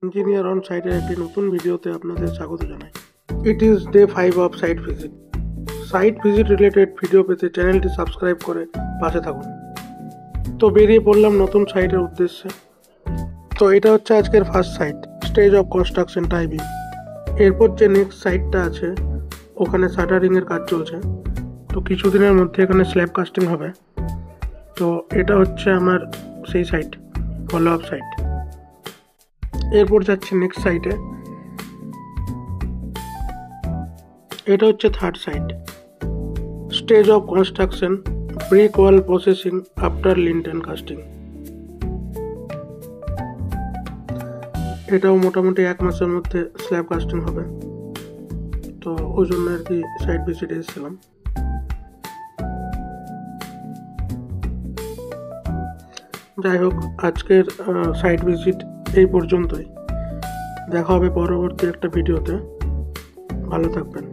Engineer on সাইটের একটি নতুন ভিডিওতে আপনাদের স্বাগত জানাই। It is day 5 of site visit. Site visit related video পেতে চ্যানেলটি সাবস্ক্রাইব করে পাশে থাকুন। তো বেরিয়ে পড়লাম নতুন সাইটের উদ্দেশ্যে। তো এটা হচ্ছে আজকের first site, stage of construction টাইবিং। এরপর যে নেক্সট সাইটটা আছে ওখানে শাটারিংয়ের কাজ চলছে। তো কিছুদিনের মধ্যে এখানে স্ল্যাব কাস্টিং হবে। তো এটা হচ্ছে আমার সেই সাইট, ফলো আপ সাইট। এরপর যাচ্ছি নেক্সট সাইটে। এটা হচ্ছে third site, stage of construction brick wall processing after lintel casting. এটাও মোটামুটি 1 মাসের মধ্যে স্ল্যাব কাস্টিং হবে। তো ওই জন্য আর কি সাইট ভিজিট এসেছিলাম। যাই হোক, আজকের সাইট ভিজিট এই পর্যন্তই। দেখা হবে পরবর্তী একটা ভিডিওতে। ভালো থাকবেন।